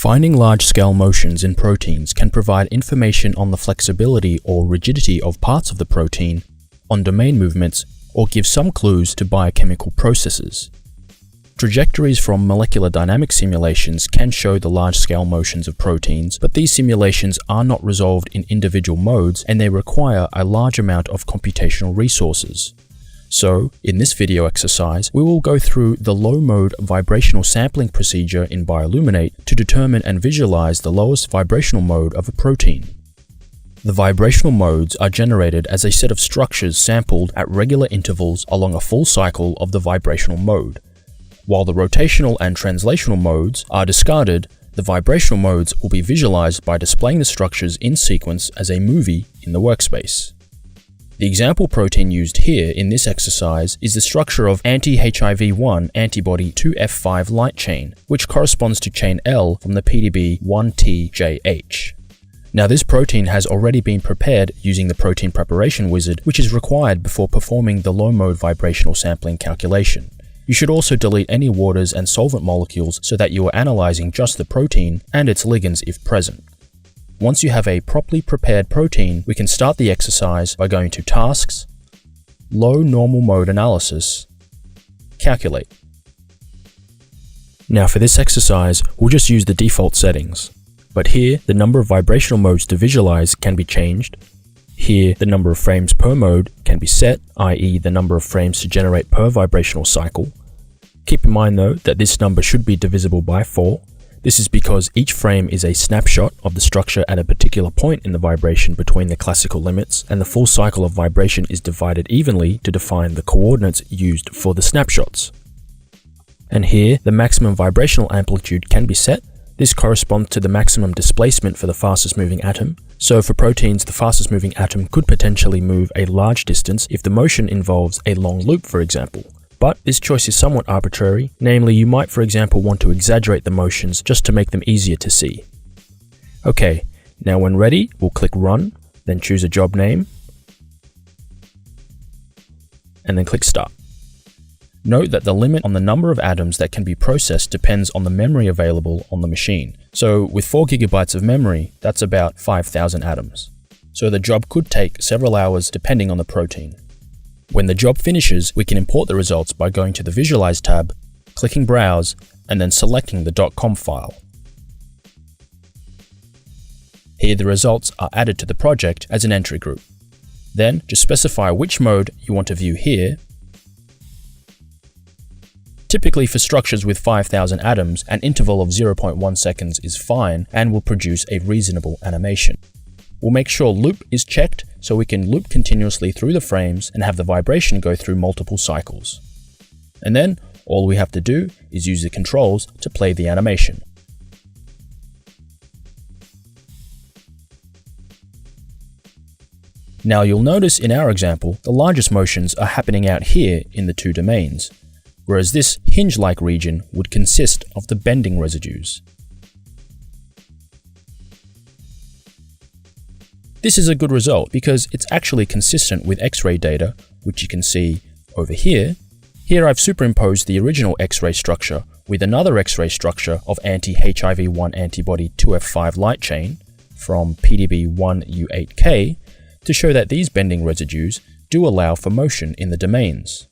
Finding large-scale motions in proteins can provide information on the flexibility or rigidity of parts of the protein, on domain movements, or give some clues to biochemical processes. Trajectories from molecular dynamics simulations can show the large-scale motions of proteins, but these simulations are not resolved in individual modes and they require a large amount of computational resources. So, in this video exercise, we will go through the low-mode vibrational sampling procedure in BioLuminate to determine and visualize the lowest vibrational mode of a protein. The vibrational modes are generated as a set of structures sampled at regular intervals along a full cycle of the vibrational mode. While the rotational and translational modes are discarded, the vibrational modes will be visualized by displaying the structures in sequence as a movie in the workspace. The example protein used here in this exercise is the structure of anti-HIV-1 antibody 2F5 light chain, which corresponds to chain L from the PDB-1TJH. Now this protein has already been prepared using the protein preparation wizard, which is required before performing the low-mode vibrational sampling calculation. You should also delete any waters and solvent molecules so that you are analyzing just the protein and its ligands if present. Once you have a properly prepared protein, we can start the exercise by going to Tasks, Low Normal Mode Analysis, Calculate. Now for this exercise, we'll just use the default settings. But here, the number of vibrational modes to visualize can be changed. Here, the number of frames per mode can be set, i.e. the number of frames to generate per vibrational cycle. Keep in mind though that this number should be divisible by 4. This is because each frame is a snapshot of the structure at a particular point in the vibration between the classical limits, and the full cycle of vibration is divided evenly to define the coordinates used for the snapshots. And here, the maximum vibrational amplitude can be set. This corresponds to the maximum displacement for the fastest moving atom. So for proteins, the fastest moving atom could potentially move a large distance if the motion involves a long loop, for example. But this choice is somewhat arbitrary, namely you might for example want to exaggerate the motions just to make them easier to see. Okay, now when ready, we'll click Run, then choose a job name, and then click Start. Note that the limit on the number of atoms that can be processed depends on the memory available on the machine. So with 4 GB of memory, that's about 5,000 atoms. So the job could take several hours depending on the protein. When the job finishes, we can import the results by going to the Visualize tab, clicking Browse, and then selecting the .com file. Here the results are added to the project as an entry group. Then just specify which mode you want to view here. Typically for structures with 5,000 atoms, an interval of 0.1 seconds is fine and will produce a reasonable animation. We'll make sure loop is checked so we can loop continuously through the frames and have the vibration go through multiple cycles. And then all we have to do is use the controls to play the animation. Now you'll notice in our example, the largest motions are happening out here in the 2 domains, whereas this hinge-like region would consist of the bending residues. This is a good result because it's actually consistent with X-ray data, which you can see over here. Here I've superimposed the original X-ray structure with another X-ray structure of anti-HIV-1 antibody 2F5 light chain from PDB-1U8K to show that these bending residues do allow for motion in the domains.